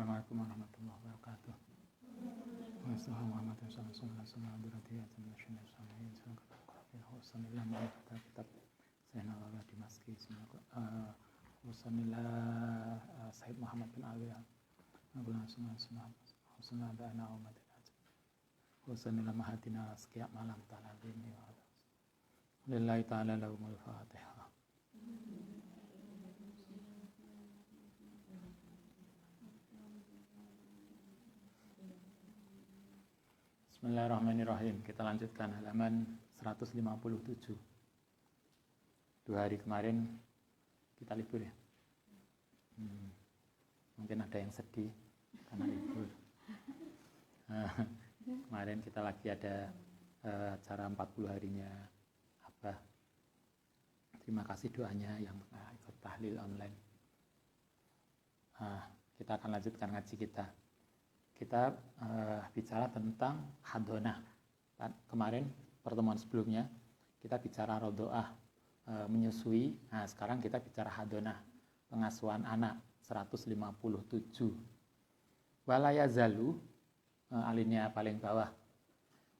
Assalamualaikum warahmatullahi wabarakatuh. Wassalamu Muhammad sallallahu alaihi wasallam berhati-hati masyaallah samiin wasallam kitab Zainal Abidin wasallam Said Muhammad bin Ali wasallam ba'ana umatin wasallam mahatina sekian malam ta'ala bini wa lillahi ta'ala lahumul fatihah. Bismillahirrahmanirrahim. Kita lanjutkan halaman 157. 2 hari kemarin kita libur ya. Mungkin ada yang sedih karena libur. Kemarin kita lagi ada acara 40 harinya Abah. Terima kasih doanya yang ikut tahlil online. Kita akan lanjutkan ngaji kita. Kita bicara tentang hadonah. Kemarin pertemuan sebelumnya kita bicara rodoah, menyusui. Nah, sekarang kita bicara hadonah, pengasuhan anak 157. Walayazalu, alinea paling bawah.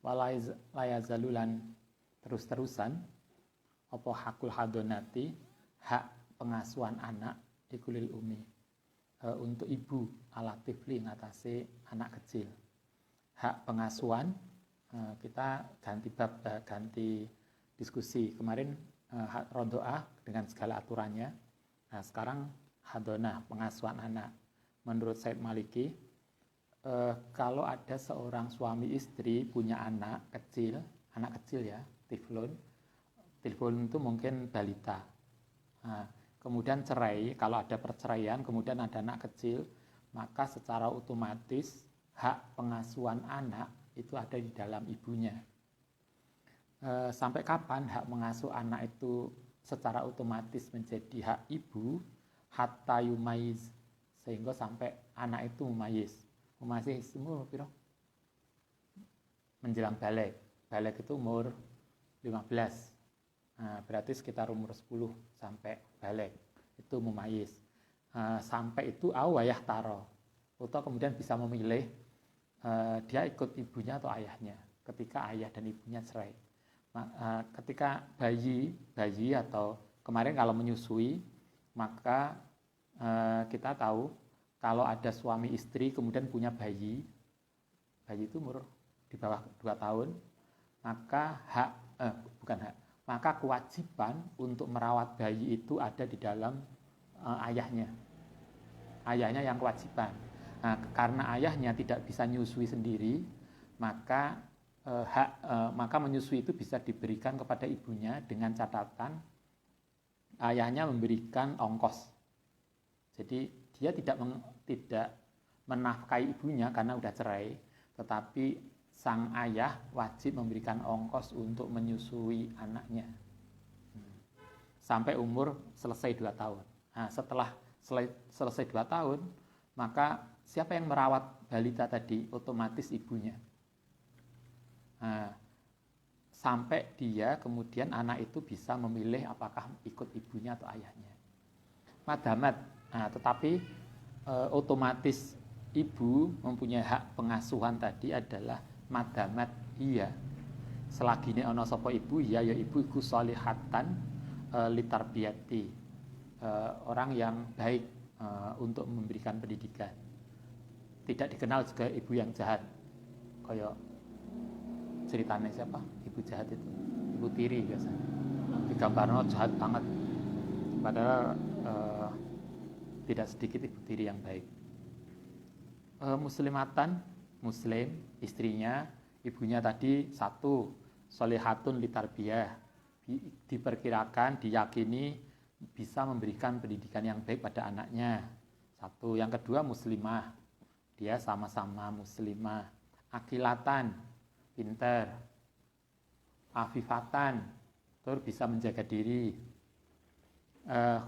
Walayazalu lan terus-terusan apa hakul hadonati, hak pengasuhan anak ikulil umi. Untuk ibu ala tifli ngatasi anak kecil. Hak pengasuhan kita ganti bab, ganti diskusi. Kemarin hak rodoah dengan segala aturannya. Nah, sekarang hadonah, pengasuhan anak. Menurut Said Maliki, kalau ada seorang suami istri punya anak kecil ya, tiflun itu mungkin balita. Nah, kemudian cerai, kalau ada perceraian, kemudian ada anak kecil, maka secara otomatis hak pengasuhan anak itu ada di dalam ibunya. Sampai kapan hak mengasuh anak itu secara otomatis menjadi hak ibu? Hatta yumayiz, sehingga sampai anak itu mumayiz. Mumayiz umur berapa? Menjelang balik. Balik itu umur 15. Nah, berarti sekitar umur 10 sampai balik itu mumayyiz. Sampai itu awayah taro, atau kemudian bisa memilih dia ikut ibunya atau ayahnya ketika ayah dan ibunya cerai. Ketika bayi atau kemarin kalau menyusui, maka kita tahu kalau ada suami istri kemudian punya bayi itu umur di bawah 2 tahun, maka maka kewajiban untuk merawat bayi itu ada di dalam ayahnya. Ayahnya yang kewajiban. Nah, karena ayahnya tidak bisa menyusui sendiri, maka maka menyusui itu bisa diberikan kepada ibunya dengan catatan ayahnya memberikan ongkos. Jadi dia tidak menafkahi ibunya karena udah cerai, tetapi sang ayah wajib memberikan ongkos untuk menyusui anaknya sampai umur selesai 2 tahun. Nah, setelah selesai 2 tahun, maka siapa yang merawat balita tadi? Otomatis ibunya. Nah, sampai dia kemudian anak itu bisa memilih apakah ikut ibunya atau ayahnya. Madamat, tetapi otomatis ibu mempunyai hak pengasuhan tadi adalah madamat iya. Selagi ini ana sapa ibu ya ibu iku salihatan litarbiyati, orang yang baik untuk memberikan pendidikan. Tidak dikenal juga ibu yang jahat. Kayak ceritanya siapa? Ibu jahat itu, ibu tiri biasanya. Digambarnya jahat banget. Padahal tidak sedikit ibu tiri yang baik. Muslimatan, muslim, istrinya, ibunya tadi 1, solihatun litarbiyah, diperkirakan, diyakini bisa memberikan pendidikan yang baik pada anaknya. 1. Yang kedua muslimah, dia sama-sama muslimah. Akilatan, pinter. Afifatan, tur bisa menjaga diri.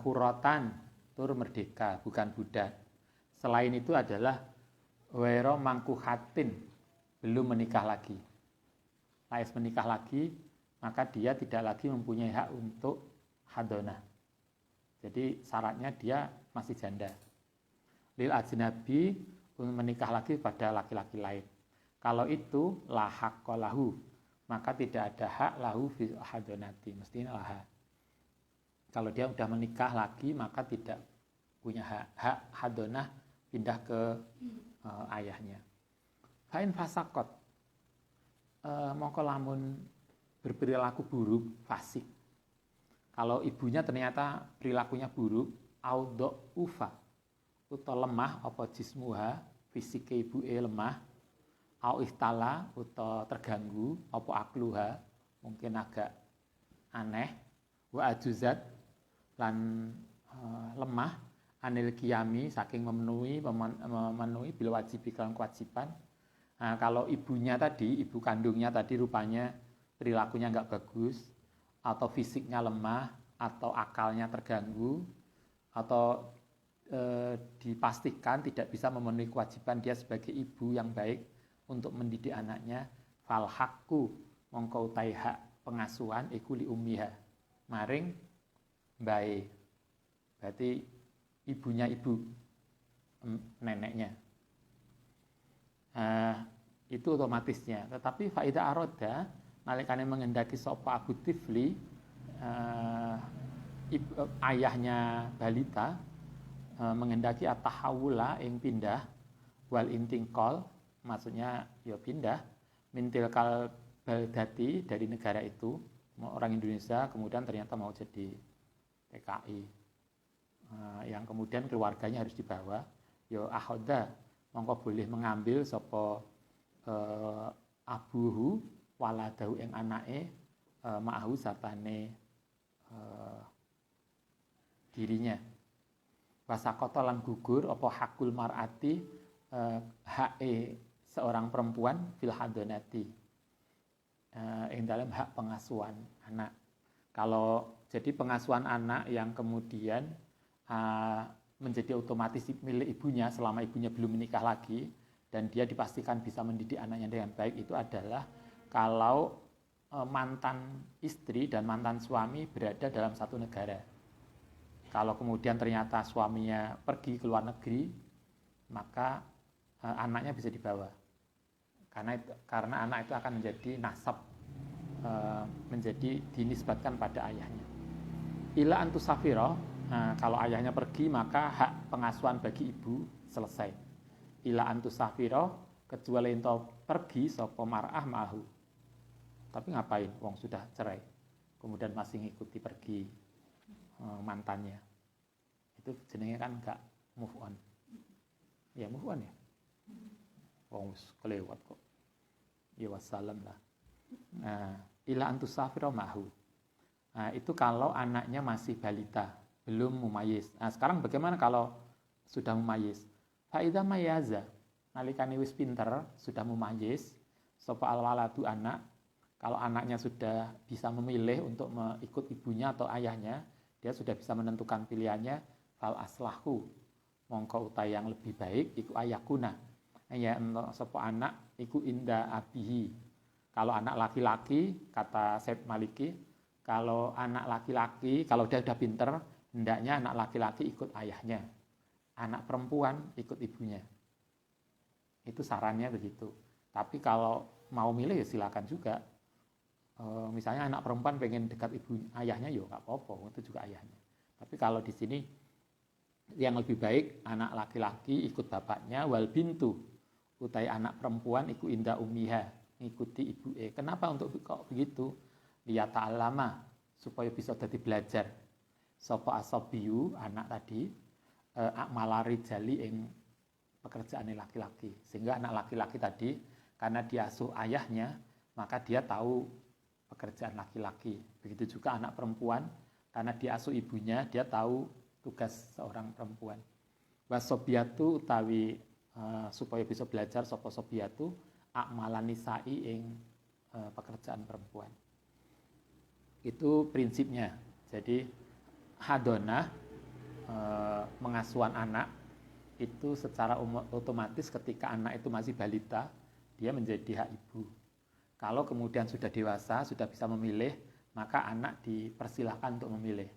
Huratan, tur merdeka, bukan budak. Selain itu adalah wero mangkuhatin, belum menikah lagi. Lais menikah lagi, maka dia tidak lagi mempunyai hak untuk hadonah. Jadi syaratnya dia masih janda. Lil ajnabi menikah lagi pada laki-laki lain. Kalau itu la haqqa lahu, maka tidak ada hak lahu fil hadonati, mestinya laha. Kalau dia sudah menikah lagi maka tidak punya hak hadonah pindah ke ayahnya. Fa'in fasakot, mongko lamun berperilaku buruk, fasik. Kalau ibunya ternyata perilakunya buruk, audo ufa, atau lemah, apa jismuha, fisike ibuke lemah, au ihtala, atau terganggu, apa akluha, mungkin agak aneh, wa ajuzat, lan lemah, anil qiyami, saking memenuhi bil wajibi kelan kewajiban. Nah, kalau ibunya tadi, ibu kandungnya tadi rupanya perilakunya nggak bagus, atau fisiknya lemah, atau akalnya terganggu, atau dipastikan tidak bisa memenuhi kewajiban dia sebagai ibu yang baik untuk mendidik anaknya, fal haqqu mongko utai hak pengasuhan iku li ummiha, maring bae. Berarti ibunya ibu, neneknya. Itu otomatisnya. Tetapi faida aroda nalikane mengendaki sapa abu tifli, ayahnya balita mengendaki atahawula ing pindah, wal intingkol maksudnya ya pindah, mintilkal baldati dari negara itu, orang Indonesia kemudian ternyata mau jadi PKI, yang kemudian keluarganya harus dibawa, ya ahoda mongko boleh mengambil sapa abuhu waladahu ing anake ma'ahu sartane dirinya. Wasakota lan gugur apa hakul mar'ati, hae seorang perempuan fil hadonati, ing dalam hak pengasuhan anak. Kalau jadi pengasuhan anak yang kemudian menjadi otomatis milik ibunya selama ibunya belum menikah lagi dan dia dipastikan bisa mendidik anaknya dengan baik, itu adalah kalau mantan istri dan mantan suami berada dalam satu negara. Kalau kemudian ternyata suaminya pergi ke luar negeri, maka anaknya bisa dibawa. Karena anak itu akan menjadi nasab, menjadi dinisbatkan pada ayahnya. Ila antusafiro, kalau ayahnya pergi maka hak pengasuhan bagi ibu selesai. Ila antusafiro, kecuali ento pergi sapa mar'ah ma'ahu. Tapi ngapain? Wong sudah cerai, kemudian masih ngikuti pergi mantannya. Itu jenenge kan enggak move on. Ya move on ya. Wong kelewat kok. Ya wassalam lah. Ila antusafiro ma'ahu. Nah, itu kalau anaknya masih balita, belum mumayyiz. Nah, sekarang bagaimana kalau sudah mumayyiz? Fa idza mayaza, nalikane wis pinter, sudah mumayyiz, sapa alwaladu anak, kalau anaknya sudah bisa memilih untuk mengikut ibunya atau ayahnya, dia sudah bisa menentukan pilihannya, fal aslahu, mongko utai yang lebih baik iku ayakuna. Ya sapa anak iku inda abihi. Kalau anak laki-laki, kata Syed Maliki, kalau anak laki-laki, kalau dia sudah pinter, hendaknya anak laki-laki ikut ayahnya. Anak perempuan ikut ibunya. Itu sarannya begitu. Tapi kalau mau milih ya silakan juga. Misalnya anak perempuan pengen dekat ibu ayahnya, ya nggak apa-apa, itu juga ayahnya. Tapi kalau di sini yang lebih baik anak laki-laki ikut bapaknya, wal bintu utai anak perempuan ikut inda ummiha, ngikuti ibu. Kenapa untuk kok begitu? Lihat ta'alama, supaya bisa jadi belajar. Sapa asabiyu, anak tadi, akmalari jali ing pekerjaan laki-laki. Sehingga anak laki-laki tadi, karena diasuh ayahnya, maka dia tahu pekerjaan laki-laki. Begitu juga anak perempuan, karena diasuh ibunya, dia tahu tugas seorang perempuan. Wasobiatu utawi supaya bisa belajar sapa sobiatu, akmalan nisa'i ing pekerjaan perempuan. Itu prinsipnya. Jadi hadonah, pengasuhan anak itu secara otomatis ketika anak itu masih balita, dia menjadi hak ibu. Kalau kemudian sudah dewasa, sudah bisa memilih, maka anak dipersilahkan untuk memilih.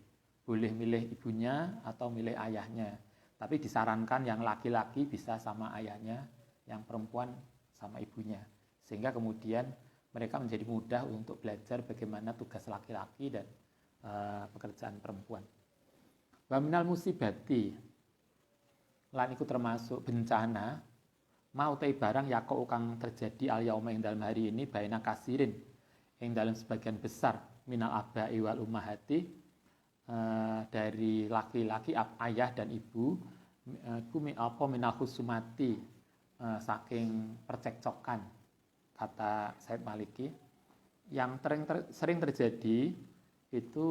Boleh milih ibunya atau milih ayahnya. Tapi disarankan yang laki-laki bisa sama ayahnya, yang perempuan sama ibunya. Sehingga kemudian mereka menjadi mudah untuk belajar bagaimana tugas laki-laki dan pekerjaan perempuan. Wa minal musibati, lan iku termasuk bencana, mau tei barang yako kang terjadi al yauma ing dalam hari ini baina kasirin ing dalam sebagian besar minal abai wal ummahati, dari laki-laki ayah dan ibu, iku apa minal khusumati, saking percekcokan, kata Said Maliki, yang sering terjadi itu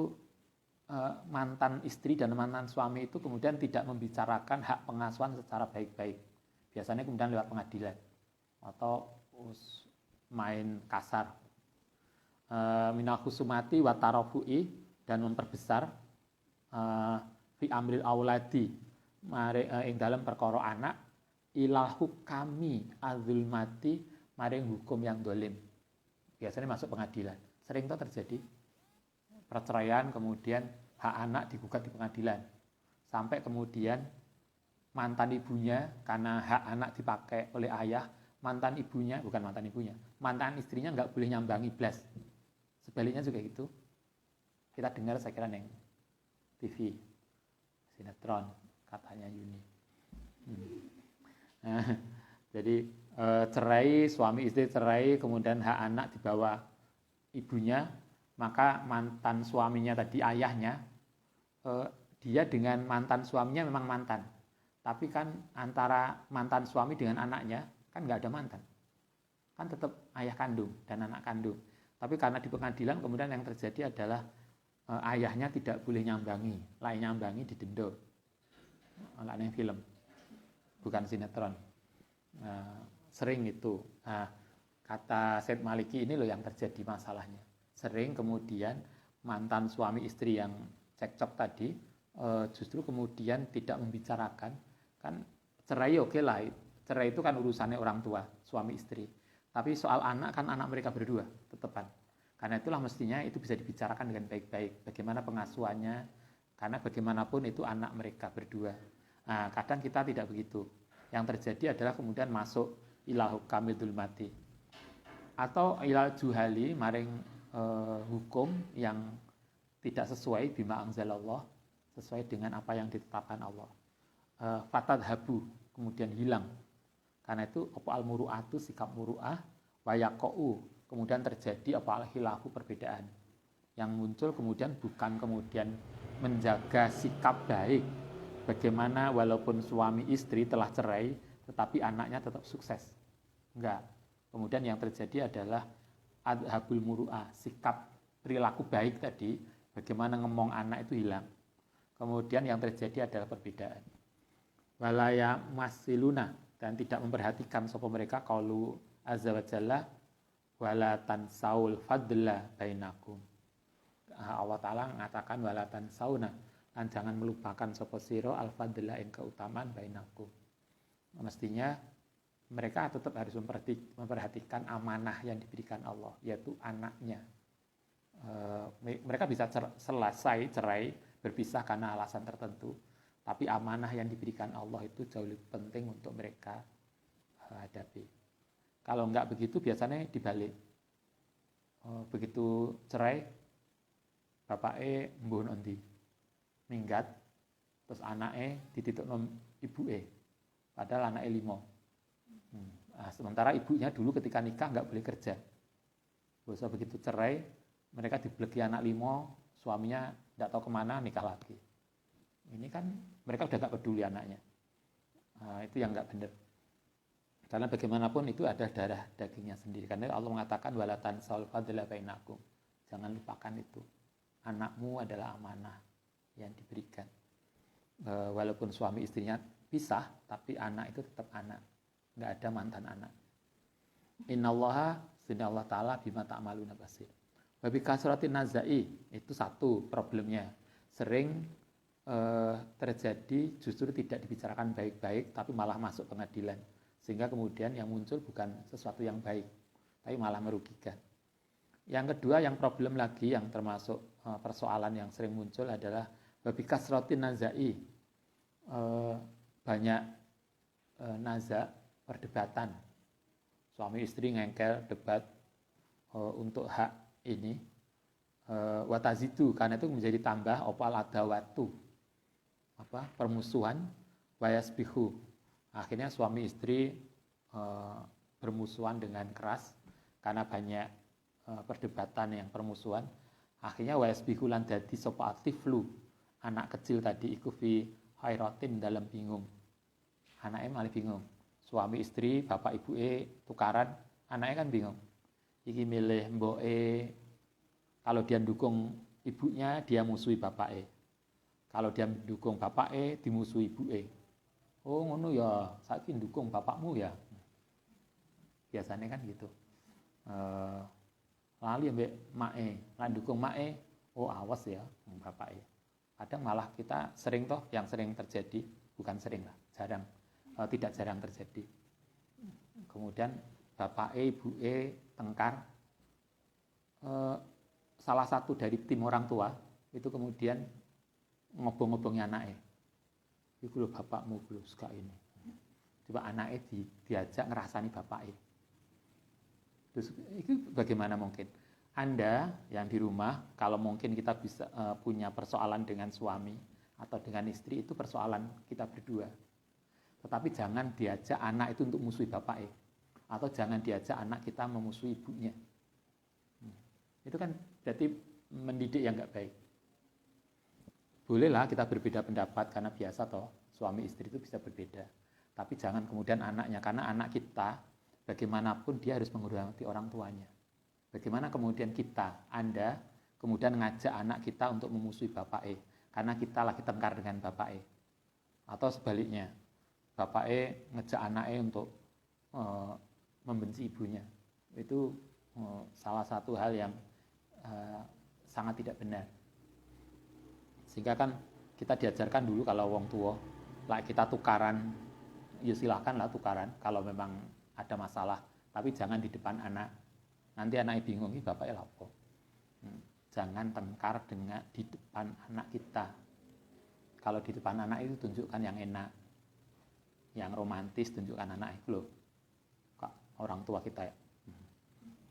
mantan istri dan mantan suami itu kemudian tidak membicarakan hak pengasuhan secara baik-baik. Biasanya kemudian lewat pengadilan atau main kasar. Minal khusumati wa tarafu'i, dan memperbesar fi amril auladi, ing dalam perkara anak, ilal hukami azulmati, maring hukum yang dolim. Biasanya masuk pengadilan. Sering itu terjadi perceraian, kemudian hak anak digugat di pengadilan, sampai kemudian mantan ibunya, karena hak anak dipakai oleh ayah, mantan istrinya nggak boleh nyambangi blas. Sebaliknya juga gitu. Kita dengar saya kira neng TV sinetron katanya Yuni. Jadi cerai, suami istri cerai, kemudian hak anak dibawa ibunya, maka mantan suaminya tadi, ayahnya, dia dengan mantan suaminya memang mantan, tapi kan antara mantan suami dengan anaknya kan nggak ada mantan, kan tetap ayah kandung dan anak kandung. Tapi karena di pengadilan kemudian yang terjadi adalah ayahnya tidak boleh nyambangi, lain nyambangi didenda. Lain film, bukan sinetron. Sering itu. Kata Said Maliki, ini loh yang terjadi masalahnya. Sering kemudian mantan suami istri yang cekcok tadi justru kemudian tidak membicarakan. Kan cerai oke lah, cerai itu kan urusannya orang tua, suami istri. Tapi soal anak kan anak mereka berdua, tetepan. Karena itulah mestinya itu bisa dibicarakan dengan baik-baik. Bagaimana pengasuhannya, karena bagaimanapun itu anak mereka berdua. Nah, kadang kita tidak begitu. Yang terjadi adalah kemudian masuk ilal hukamil dulmati, atau ilal juhali, maring hukum yang tidak sesuai bima anzalallah, sesuai dengan apa yang ditetapkan Allah. Fatadhabu, kemudian hilang. Karena itu apa al-muru'atu, sikap muru'ah, wayako'u, kemudian terjadi apa al-khilafu, perbedaan. Yang muncul kemudian bukan kemudian menjaga sikap baik, bagaimana walaupun suami istri telah cerai tetapi anaknya tetap sukses. Enggak. Kemudian yang terjadi adalah adhabul muru'ah, sikap perilaku baik tadi, bagaimana ngomong anak itu hilang. Kemudian yang terjadi adalah perbedaan. Walaya masiluna, dan tidak memperhatikan sapa mereka qaulu azza wa jalla wala tansaul fadla bainakum. Allah Ta'ala mengatakan wala tansauna, dan jangan melupakan sapa sira al fadla ing keutamaan bainakum. Mestinya mereka tetap harus memperhatikan amanah yang diberikan Allah, yaitu anaknya. Mereka bisa selesai cerai, berpisah karena alasan tertentu, tapi amanah yang diberikan Allah itu jauh lebih penting untuk mereka hadapi. Kalau enggak begitu biasanya dibalik. Begitu cerai, bapaknya mbuh nondi, minggat, terus anaknya dititipno ibuke, padahal anaknya 5. Sementara ibunya dulu ketika nikah nggak boleh kerja. Bisa begitu cerai, mereka dibeleki anak 5, suaminya nggak tahu kemana, nikah lagi. Ini kan mereka udah nggak peduli anaknya. Itu yang nggak benar. Karena bagaimanapun itu ada darah dagingnya sendiri. Karena Allah mengatakan walatan saul fadla bainakum. Jangan lupakan itu. Anakmu adalah amanah yang diberikan. Walaupun suami istrinya pisah, tapi anak itu tetap anak. Nggak ada mantan anak. Innallaha, sunna Allah Ta'ala bima ta'maluna basir. Babi kasratin nazai, itu satu problemnya. Sering terjadi justru tidak dibicarakan baik-baik, tapi malah masuk pengadilan. Sehingga kemudian yang muncul bukan sesuatu yang baik, tapi malah merugikan. Yang kedua, yang problem lagi, yang termasuk persoalan yang sering muncul adalah babi kasratin nazai. banyak naza, perdebatan. Suami istri ngengkel, debat untuk hak ini. Watazidu, karena itu menjadi tambah opal adawatu, permusuhan, wayasbihu. Akhirnya suami istri bermusuhan dengan keras karena banyak perdebatan yang permusuhan. Akhirnya wayasbihu lan dadi sapa atiflu, anak kecil tadi iku fi hairatin dalam bingung. Anaknya malah bingung. Suami istri, bapak ibuke tukaran, anaknya kan bingung. Iki milih mboke, kalau dia dukung ibunya, dia musuhi bapake. Kalau dia dukung bapake, dimusuhi ibuke. Oh ngono ya, saiki dukung bapakmu ya. Biasanya kan gitu. Lali ambek mae, lan dukung mae, oh awas ya bapake. Kadang malah kita sering toh, yang sering terjadi, bukan sering lah, jarang, tidak jarang terjadi. Kemudian bapake, ibuke tengkar. Salah satu dari tim orang tua itu kemudian ngobong-ngobongi anaknya. Iku lho bapakmu lho suka ini. Coba anaknya diajak ngerasani bapaknya. Terus itu bagaimana mungkin? Anda yang di rumah, kalau mungkin kita bisa punya persoalan dengan suami atau dengan istri, itu persoalan kita berdua. Tetapi jangan diajak anak itu untuk musuhi bapaknya. Atau jangan diajak anak kita memusuhi ibunya. Itu kan berarti mendidik yang nggak baik. Bolehlah kita berbeda pendapat karena biasa toh suami istri itu bisa berbeda. Tapi jangan kemudian anaknya, karena anak kita bagaimanapun dia harus menghormati orang tuanya. Bagaimana kemudian kita, Anda kemudian ngajak anak kita untuk memusuhi bapaknya karena kita lagi tengkar dengan bapaknya. Atau sebaliknya, bapaknya ngejak anaknya untuk membenci ibunya. Itu salah satu hal yang sangat tidak benar. Sehingga kan kita diajarkan dulu kalau wong tua, lah kita tukaran, ya silahkan lah tukaran kalau memang ada masalah, tapi jangan di depan anak. Nanti anaknya bingung, ini bapaknya lapo. Jangan tengkar dengan di depan anak kita. Kalau di depan anak itu tunjukkan yang enak, yang romantis, tunjukkan anak itu loh. Kak, orang tua kita ya,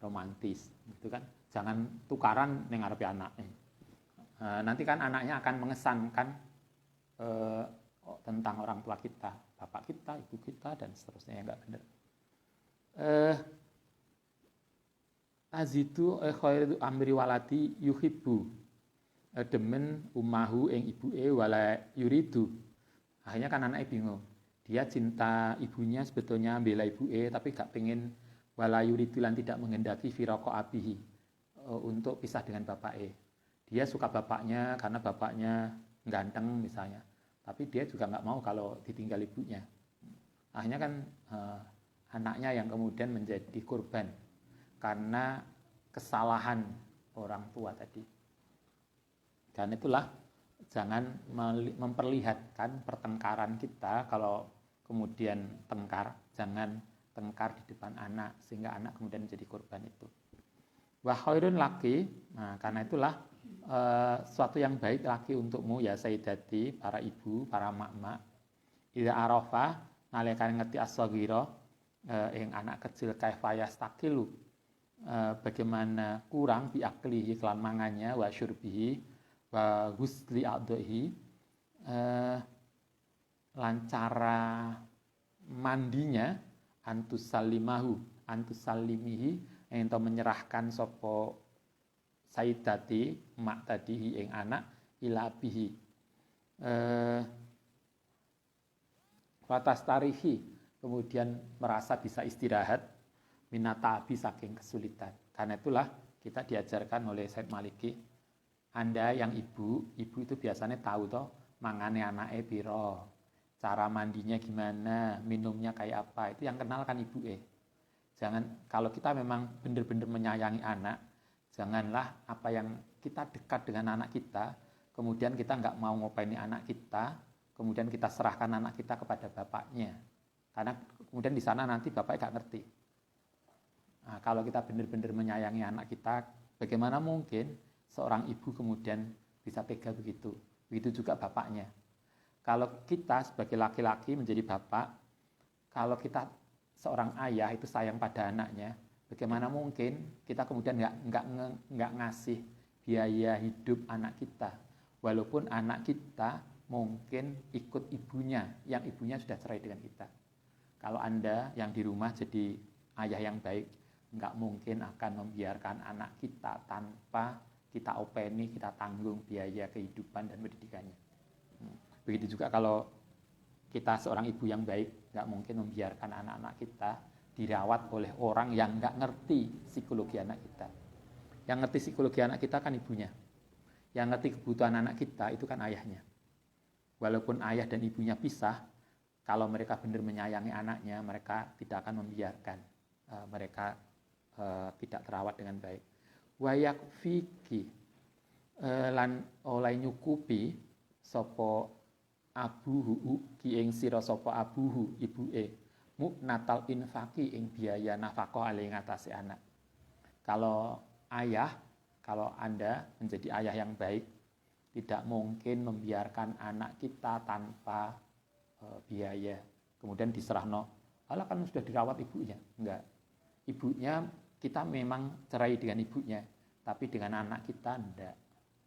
romantis, gitu kan. Jangan tukaran ning ngarepe anaknya. Nanti kan anaknya akan mengesankan tentang orang tua kita, bapak kita, ibu kita, dan seterusnya, yang nggak benar. Azidu khairu amri waladi yuhibbu, demen umahu ing ibuke wala yuridu. Akhirnya kan anaknya bingung. Dia cinta ibunya, sebetulnya bela ibuke, tapi gak pengen wala yuridu lan tidak menghendaki firaqo abihi, untuk pisah dengan bapaknya. Dia suka bapaknya karena bapaknya ganteng misalnya, tapi dia juga nggak mau kalau ditinggal ibunya. Akhirnya kan anaknya yang kemudian menjadi korban karena kesalahan orang tua tadi. Dan itulah jangan memperlihatkan pertengkaran kita. Kalau kemudian tengkar, jangan tengkar di depan anak sehingga anak kemudian menjadi korban itu. Wa khairun laki, nah karena itulah suatu yang baik laki untukmu ya sayyidati, para ibu, para mak-mak, idza arafa nalekane ngerti as-saghira ing anak kecil kaifa yastaqilu, bagaimana kurang biaklihi kelan mangannya, wa syurbihi wa husli adhihi, lancara mandinya, antusallimihi ento menyerahkan sopo sayyidati mak tadi ing anak ila bihi, fatas tarihi, kemudian merasa bisa istirahat minatabi saking kesulitan. Karena itulah kita diajarkan oleh Said Maliki, Anda yang ibu itu biasanya tahu toh mangane anake piro, cara mandinya gimana, minumnya kayak apa, itu yang kenal kan ibu. Jangan, kalau kita memang benar-benar menyayangi anak, janganlah apa yang kita dekat dengan anak kita, kemudian kita nggak mau ngopaini anak kita, kemudian kita serahkan anak kita kepada bapaknya. Karena kemudian di sana nanti bapaknya nggak ngerti. Nah, kalau kita benar-benar menyayangi anak kita, bagaimana mungkin seorang ibu kemudian bisa tega begitu? Begitu juga bapaknya. Kalau kita sebagai laki-laki menjadi bapak, kalau kita seorang ayah itu sayang pada anaknya, bagaimana mungkin kita kemudian nggak ngasih biaya hidup anak kita, walaupun anak kita mungkin ikut ibunya, yang ibunya sudah cerai dengan kita. Kalau Anda yang di rumah jadi ayah yang baik, nggak mungkin akan membiarkan anak kita tanpa kita openi, kita tanggung biaya kehidupan dan pendidikannya. Begitu juga kalau kita seorang ibu yang baik, nggak mungkin membiarkan anak-anak kita dirawat oleh orang yang nggak ngerti psikologi anak kita. Yang ngerti psikologi anak kita kan ibunya. Yang ngerti kebutuhan anak kita itu kan ayahnya. Walaupun ayah dan ibunya pisah, kalau mereka benar menyayangi anaknya, mereka tidak akan membiarkan mereka tidak terawat dengan baik. Wayak fiki lan oleh nyukupi sopo abuhu ki ing sira sapa abuhu ibuke muknatal infaki ing biaya nafkah ali ngatasi anak. Kalau ayah, kalau Anda menjadi ayah yang baik, tidak mungkin membiarkan anak kita tanpa biaya. Kemudian diserahno, Allah kan sudah dirawat ibunya. Enggak. Ibunya kita memang cerai dengan ibunya, tapi dengan anak kita enggak.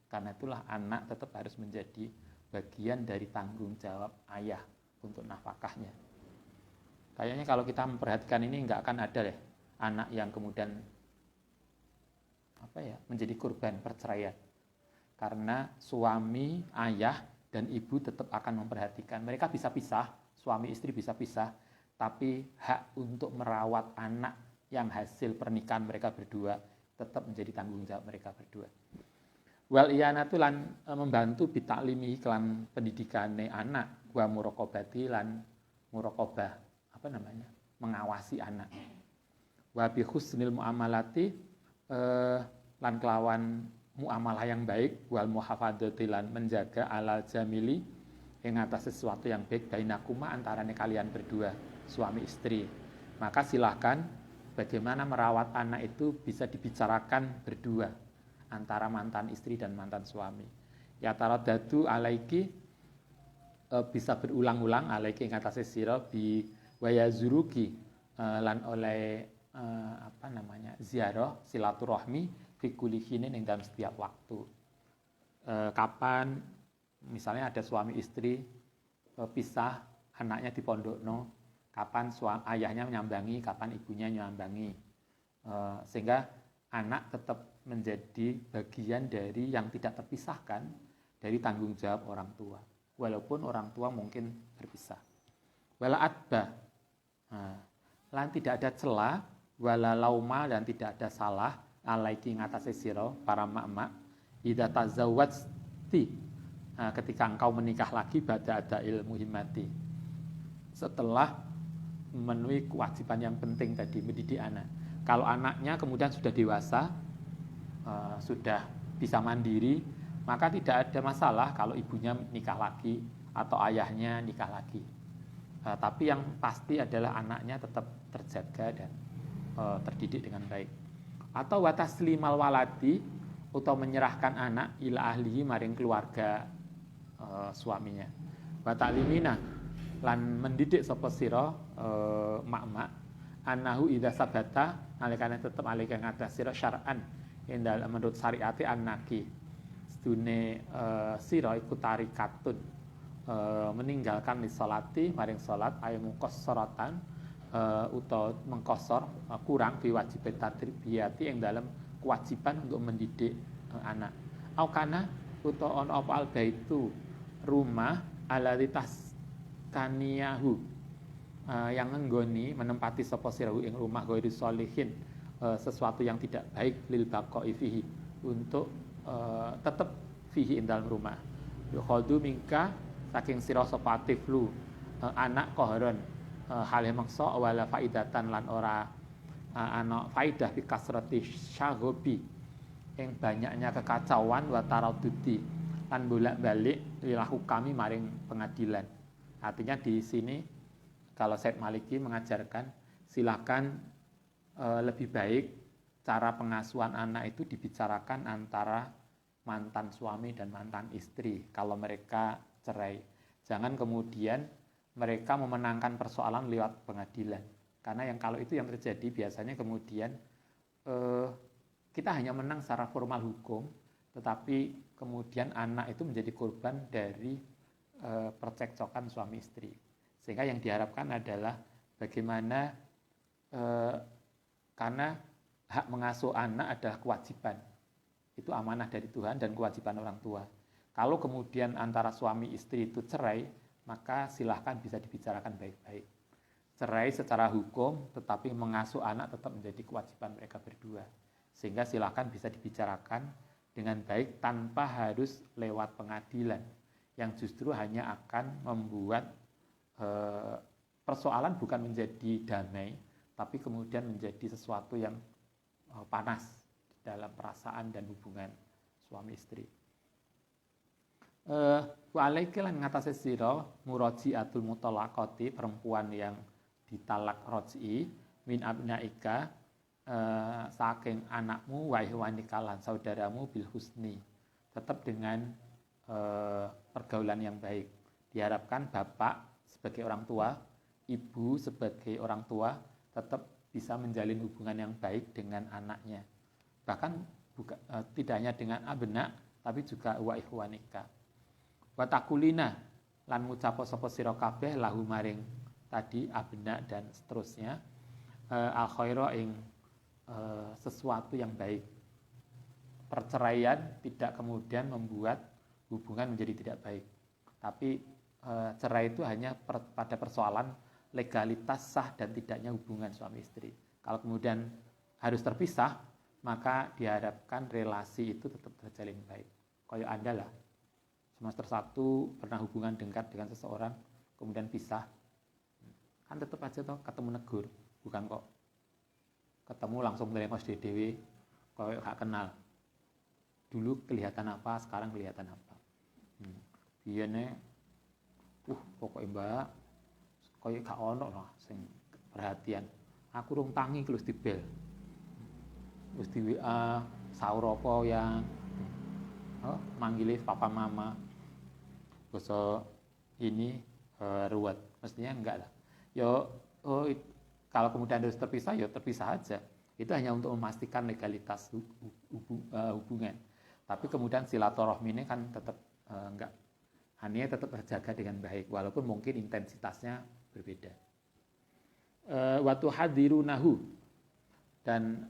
Karena itulah anak tetap harus menjadi bagian dari tanggung jawab ayah untuk nafkahnya. Kayaknya kalau kita memperhatikan ini nggak akan ada deh anak yang kemudian menjadi korban perceraian. Karena suami, ayah, dan ibu tetap akan memperhatikan. Mereka bisa pisah, suami istri bisa pisah, tapi hak untuk merawat anak yang hasil pernikahan mereka berdua tetap menjadi tanggung jawab mereka berdua. Wal iyanatu lan membantu bitaklimi kelan pendidikane anak, wa muraqabati lan muraqabah mengawasi anak. Wa bi husnil muamalati lan kelawan muamalah yang baik, wal muhafadzati lan menjaga alal jamili ing atas sesuatu yang baik bainakuma antarane kalian berdua, suami istri. Maka silahkan bagaimana merawat anak itu bisa dibicarakan berdua antara mantan istri dan mantan suami. Ya taradadu alaiki bisa berulang-ulang alaiki ing atase sira bi wayazuruki lan oleh ziarah silaturahmi fi kulli hinin ing dalam setiap waktu. Kapan misalnya ada suami istri pisah, anaknya di pondokno, kapan ayahnya menyambangi, kapan ibunya menyambangi, sehingga anak tetap menjadi bagian dari yang tidak terpisahkan dari tanggung jawab orang tua, walaupun orang tua mungkin berpisah. Wala adba, lan tidak ada celah, wala lauma dan tidak ada salah, alaiki ngatasi siro para mak-mak, idza tazawwajti, ketika engkau menikah lagi ba'da adail muhimmati, setelah memenuhi kewajiban yang penting tadi, mendidik anak. Kalau anaknya kemudian sudah dewasa, sudah bisa mandiri, maka tidak ada masalah kalau ibunya nikah lagi atau ayahnya nikah lagi. Tapi yang pasti adalah anaknya tetap terjaga dan terdidik dengan baik. Atau wataslimal waladi, atau menyerahkan anak ila ahlihi maring keluarga suaminya. Watalimina lan mendidik sapa sira mak-mak annahu idza sabata nalikane tetep alika ngatas sira syar'an endal menurut syariate annaki sedune sira iku tarikatun meninggalkan li salati maring salat ayo muqassaratan utawa mengkosor kurang biwajib tarbiyati ing dalam kewajiban untuk mendidik anak. Au kana utawa ana apa albaitu rumah alalitas kaniyahu yang ngenggoni menempati sapa sirahu ing rumah ghairi sholihin sesuatu yang tidak baik lil baqai fihi untuk tetap fihi ing dalam rumah. Yukhadu minka saking sira sapa tiflu anak kohron hale maksa wala faidatan lan ora ana faidah bi kasrati syaghobi ing banyaknya kekacauan wa taradudi lan bolak-balik lilahu kami maring pengadilan. Artinya di sini kalau Syed Maliki mengajarkan silakan lebih baik cara pengasuhan anak itu dibicarakan antara mantan suami dan mantan istri kalau mereka cerai. Jangan kemudian mereka memenangkan persoalan lewat pengadilan. Karena kalau itu yang terjadi biasanya kemudian kita hanya menang secara formal hukum, tetapi kemudian anak itu menjadi korban dari percekcokan suami istri. Sehingga yang diharapkan adalah bagaimana karena hak mengasuh anak adalah kewajiban. Itu amanah dari Tuhan dan kewajiban orang tua. Kalau kemudian antara suami istri itu cerai, maka silahkan bisa dibicarakan baik-baik. Cerai secara hukum, tetapi mengasuh anak tetap menjadi kewajiban mereka berdua. Sehingga silahkan bisa dibicarakan dengan baik tanpa harus lewat pengadilan, yang justru hanya akan membuat persoalan bukan menjadi damai, tapi kemudian menjadi sesuatu yang panas dalam perasaan dan hubungan suami istri. Wa alaika lan ngatasi sira murajiatul mutalaqati, perempuan yang ditalak raj'i, min abnaika saking anakmu wa ihwanika lan saudaramu bil husni, tetap dengan pergaulan yang baik. Diharapkan bapak sebagai orang tua, ibu sebagai orang tua tetap bisa menjalin hubungan yang baik dengan anaknya. Bahkan tidak hanya dengan abna, tapi juga wa ihwanika. Wa takulina lan ngucapo sapa sira kabeh lahu maring tadi abna dan seterusnya al khaira ing sesuatu yang baik. Perceraian tidak kemudian membuat hubungan menjadi tidak baik. Tapi cerai itu hanya pada persoalan legalitas sah dan tidaknya hubungan suami istri. Kalau kemudian harus terpisah, maka diharapkan relasi itu tetap terjalin baik. Kayak Anda lah, semester 1 pernah hubungan dekat dengan seseorang, kemudian pisah, kan tetap aja toh ketemu negur, bukan kok ketemu langsung melengos dewe, kayak gak kenal. Dulu kelihatan apa, sekarang kelihatan apa. Biyene, pokoknya mbak, kayak gak ono lah, sing perhatian. Aku rung tangi kelus di bel, terus di WA, sahur apa yang, manggilnya papa mama, bosok ini ruwet, mestinya enggak lah. Kalau kemudian harus terpisah, ya terpisah aja. Itu hanya untuk memastikan legalitas hubungan. Tapi kemudian silaturahmi ini kan tetap enggak, hanya tetap terjaga dengan baik, walaupun mungkin intensitasnya berbeda. Watu hadirunahu, dan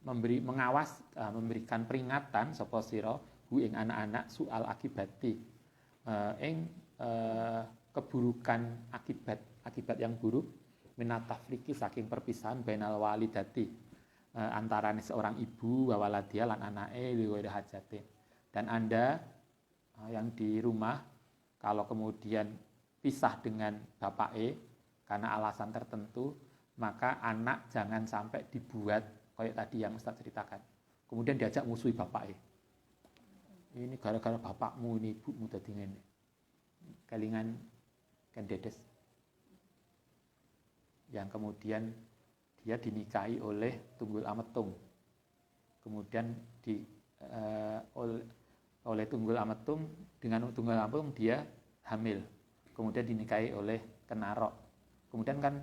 memberikan peringatan sapa sira hu ing anak-anak soal akibati ing keburukan akibat yang buruk minatafriki saking perpisahan bainal walidati antara seorang ibu wa waladiha lan anake liwiri hajate. Dan Anda yang di rumah kalau kemudian pisah dengan bapake karena alasan tertentu, maka anak jangan sampai dibuat kayak tadi yang Ustaz ceritakan. Kemudian diajak musuhi bapaknya. Ini gara-gara bapakmu, ini ibumu dadi ngene. Kelingan kan dedes. Yang kemudian dia dinikahi oleh Tunggul Ametung. Kemudian oleh Tunggul Ametung, dengan Tunggul Ametung dia hamil. Kemudian dinikahi oleh Kenarok. Kemudian kan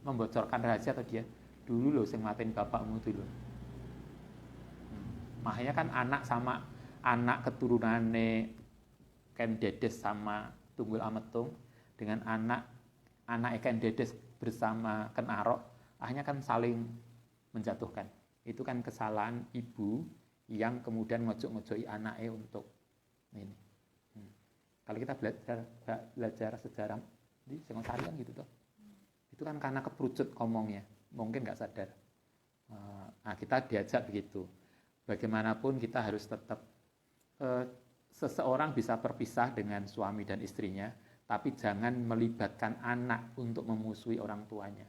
membocorkan rahasia atau dia dulu loh sing matiin bapakmu dulu. Makanya kan anak sama anak keturunannya Ken Dedes sama Tunggul Ametung dengan anak Ken Dedes bersama Ken Arok, akhirnya kan saling menjatuhkan. Itu kan kesalahan ibu yang kemudian ngojok-ngojoki anaknya untuk ini. Kalau kita belajar sejarah di Singosari kan gitu toh. Itu kan karena keperucut ngomongnya, mungkin nggak sadar. Nah, kita diajak begitu. Bagaimanapun kita harus tetap seseorang bisa berpisah dengan suami dan istrinya, tapi jangan melibatkan anak untuk memusuhi orang tuanya.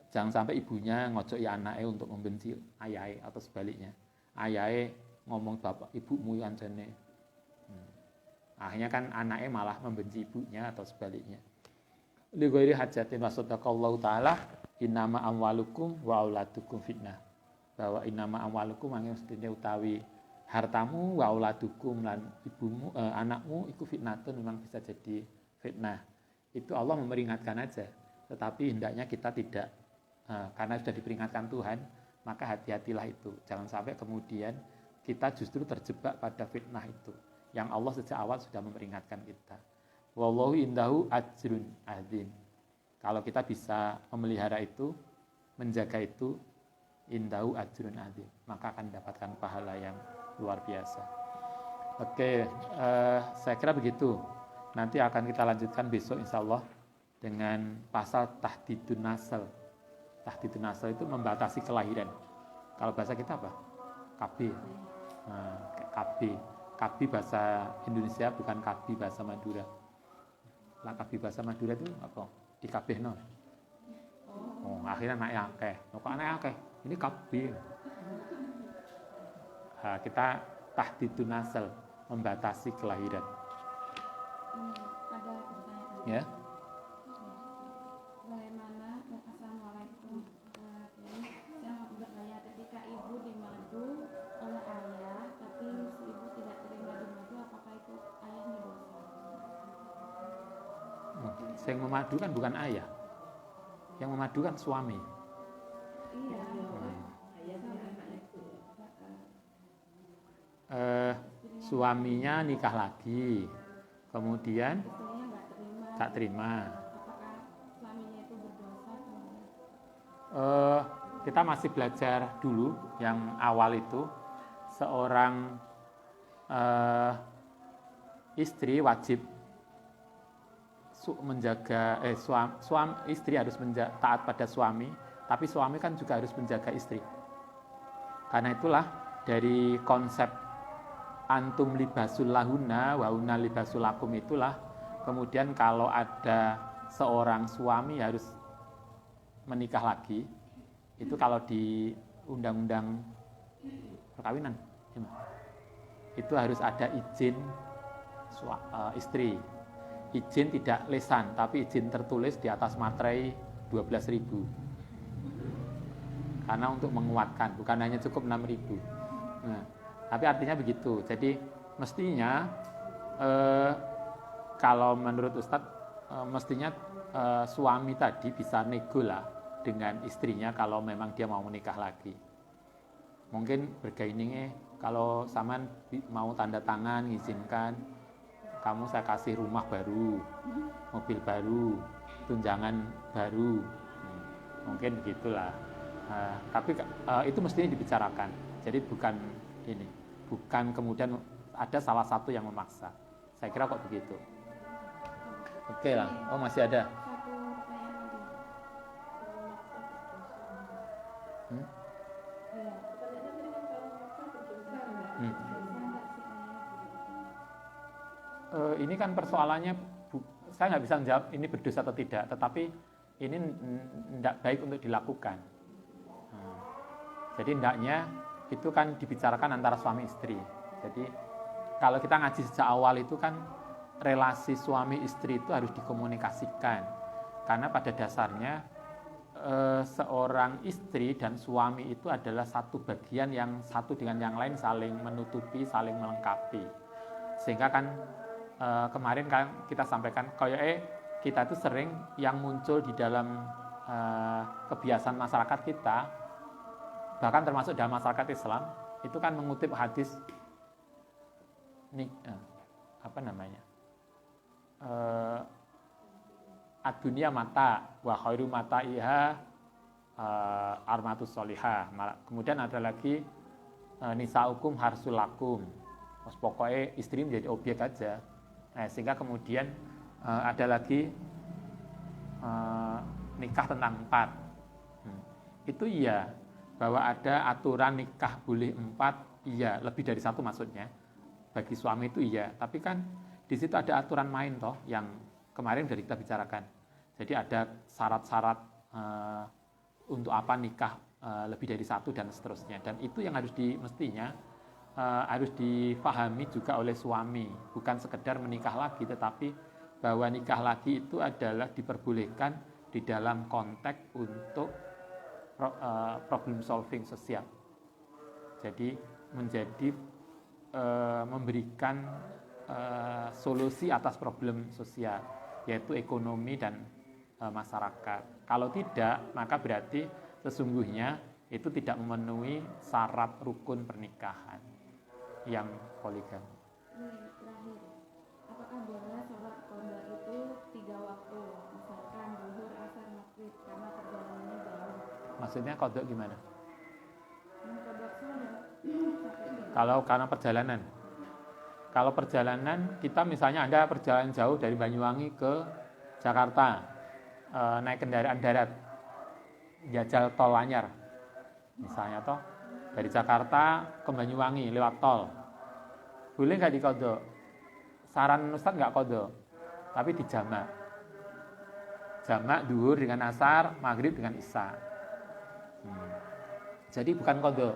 Jangan sampai ibunya ngojoki anaknya untuk membenci ayahnya atau sebaliknya. Ayahnya ngomong bapak ibumu yang jane. Akhirnya kan anaknya malah membenci ibunya atau sebaliknya. Li ghairi hajatin wa sadaqallahu ta'ala innama amwalukum wa auladukum fitnah. Bahwa innama amwalukum mangke mestine utawi hartamu wa auladukum lan ibumu anakmu itu fitnatun, memang bisa jadi fitnah. Itu Allah memperingatkan aja, tetapi hendaknya kita tidak karena sudah diperingatkan Tuhan, maka hati-hatilah itu. Jangan sampai kemudian kita justru terjebak pada fitnah itu yang Allah sejak awal sudah memperingatkan kita. Wallahu indahu ajrun azim. Kalau kita bisa memelihara itu, menjaga itu, indahu ajrun azim, maka akan mendapatkan pahala yang luar biasa. Oke, saya kira begitu. Nanti akan kita lanjutkan besok insya Allah dengan pasal tahdidun nasl. Tahdidun nasl itu membatasi kelahiran. Kalau bahasa kita apa? KB. KB. KB bahasa Indonesia, bukan KB bahasa Madura. Lah KB bahasa Madura itu apa? Dikabehno. Oh, akhirnya naik akeh. Kok naik akeh? Ini KB. Kita tahdidun nasl, membatasi kelahiran. Ada pertanyaan. Ya. Bagaimana? Assalamualaikum. Saya mau bertanya, ketika ibu dimadu oleh ayah, tapi si ibu tidak terima dimadu, apakah itu ayahnya dosa? Yang memadu kan bukan ayah. Yang memadu kan suami. Iya. Suaminya nikah lagi, kemudian Istrinya nggak tak terima. Apakah suaminya itu berdosa? Kita masih belajar dulu yang awal itu, seorang istri wajib menjaga istri harus taat pada suami, tapi suami kan juga harus menjaga istri. Karena itulah dari konsep antum libasul lahuna wa hunna libasul lakum itulah, kemudian kalau ada seorang suami harus menikah lagi, itu kalau di undang-undang perkawinan itu harus ada izin istri. Izin tidak lisan, tapi izin tertulis di atas materai 12.000. Karena untuk menguatkan, bukan hanya cukup 6.000. Nah, tapi artinya begitu. Jadi mestinya kalau menurut Ustadz mestinya suami tadi bisa nego lah dengan istrinya kalau memang dia mau menikah lagi. Mungkin bergaining kalau saman mau tanda tangan, izinkan kamu saya kasih rumah baru, mobil baru, tunjangan baru, mungkin begitulah. Tapi itu mestinya dibicarakan. Jadi bukan ini, bukan kemudian ada salah satu yang memaksa. Saya kira kok begitu. Oke lah. Oh masih ada. Satu pertanyaan lagi. Ini kan persoalannya, saya nggak bisa menjawab ini berdosa atau tidak, tetapi ini tidak baik untuk dilakukan. Jadi hendaknya itu kan dibicarakan antara suami istri. Jadi kalau kita ngaji sejak awal itu kan relasi suami istri itu harus dikomunikasikan, karena pada dasarnya seorang istri dan suami itu adalah satu bagian yang satu dengan yang lain saling menutupi, saling melengkapi. Sehingga kan kemarin kan kita sampaikan kita itu sering yang muncul di dalam kebiasaan masyarakat kita, bahkan termasuk dalam masyarakat Islam, itu kan mengutip hadis ad-dunya mata wa khairu mata'iha armatus solihah. Kemudian ada lagi nisaukum harsulakum. Pokoknya istri menjadi objek aja. Sehingga kemudian ada lagi nikah tentang 4. Itu iya, bahwa ada aturan nikah boleh 4, iya, lebih dari 1 maksudnya. Bagi suami itu iya, tapi kan di situ ada aturan main toh yang kemarin sudah kita bicarakan. Jadi ada syarat-syarat untuk apa nikah lebih dari 1 dan seterusnya. Dan itu yang mestinya harus difahami juga oleh suami, bukan sekedar menikah lagi, tetapi bahwa nikah lagi itu adalah diperbolehkan di dalam konteks untuk problem solving sosial. Jadi menjadi memberikan solusi atas problem sosial, yaitu ekonomi dan masyarakat. Kalau tidak, maka berarti sesungguhnya itu tidak memenuhi syarat rukun pernikahan yang poligami. Ini terakhir, apakah boleh sholat qada itu 3 waktu, misalkan zuhur, asar, maghrib, karena perjalanannya jauh? Maksudnya kodok gimana? Mengkodok sholat sampai Kalau karena perjalanan. Kalau perjalanan, kita misalnya Anda perjalanan jauh dari Banyuwangi ke Jakarta, naik kendaraan darat, jajal tol anyar, misalnya toh dari Jakarta ke Banyuwangi lewat tol, boleh nggak dikodok? Saran Ustadz nggak kodok, tapi dijamak. Jamak duhur dengan asar, maghrib dengan isya. Jadi bukan kodok.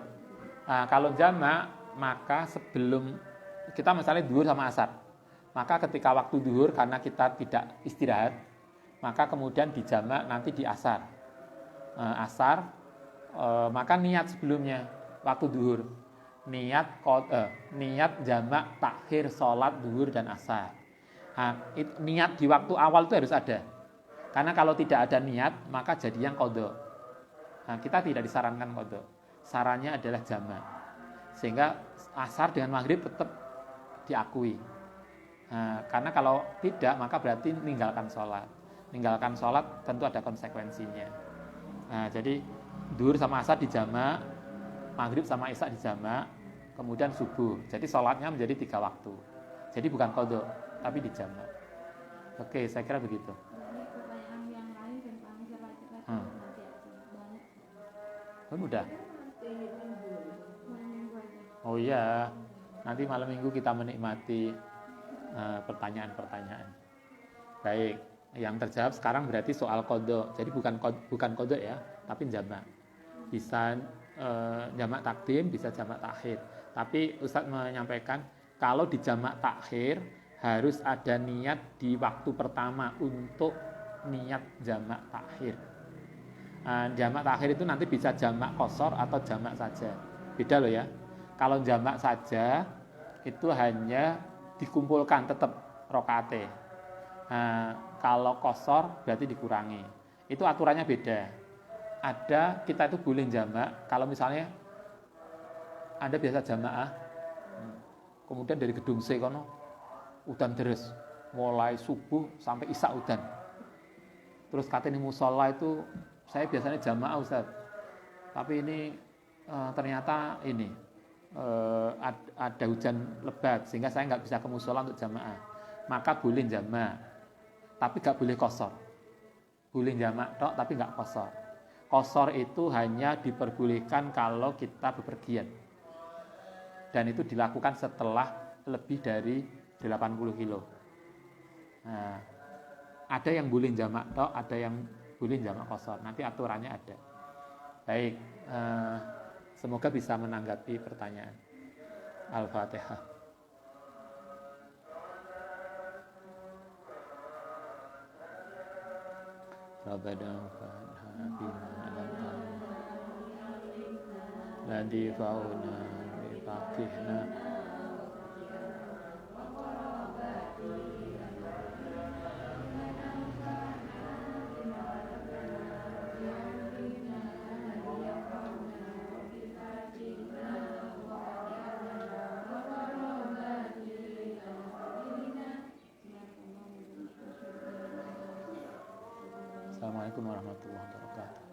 Nah, kalau jamak, maka sebelum kita misalnya duhur sama asar, maka ketika waktu duhur karena kita tidak istirahat, maka kemudian dijamak nanti di asar. Asar, maka niat sebelumnya waktu duhur, niat jamak takhir sholat duhur dan asar. Niat di waktu awal itu harus ada, karena kalau tidak ada niat maka jadi yang kodok. Kita tidak disarankan kodok, sarannya adalah jamak, sehingga asar dengan maghrib tetap diakui. Karena kalau tidak maka berarti meninggalkan sholat tentu ada konsekuensinya. Jadi duhur sama asar dijamak, maghrib sama isya dijamak, kemudian subuh. Jadi sholatnya menjadi 3 waktu. Jadi bukan kodok, tapi dijamak. Oke, saya kira begitu. Jadi pertanyaan yang lain tentang sholat nanti aja banyak. Mudah. Malam minggu aja. Oh iya, nanti malam minggu kita menikmati pertanyaan-pertanyaan. Baik, yang terjawab sekarang berarti soal kodok. Jadi bukan kodok ya, tapi jamak. Bisa jamak takdim, bisa jamak takhir. Tapi Ustadz menyampaikan kalau di jamak takhir harus ada niat di waktu pertama untuk niat jamak takhir. Jamak takhir itu nanti bisa jamak qashar atau jamak saja. Beda loh ya. Kalau jamak saja itu hanya dikumpulkan tetap rokaate. Kalau qashar berarti dikurangi. Itu aturannya beda. Kita itu boleh jamak kalau misalnya Anda biasa jamaah, kemudian dari gedung C kono udan deres, mulai subuh sampai isya udan. Terus katanya musola itu saya biasanya jamaah Ustaz, tapi ini ternyata ini ada hujan lebat sehingga saya nggak bisa ke musola untuk jamaah. Maka boleh jamak, tapi nggak boleh qashar. Boleh jamak tok, tapi nggak qashar. Qashar itu hanya diperbolehkan kalau kita bepergian, dan itu dilakukan setelah lebih dari 80 kilo. Ada yang boleh jamak tok, ada yang boleh jamak qashar. Nanti aturannya ada. Baik, semoga bisa menanggapi pertanyaan. Al-Fatihah. Rabbana fa'alna bima alamtana Ladi fa'una bifaqihna Assalamualaikum warahmatullahi wabarakatuh.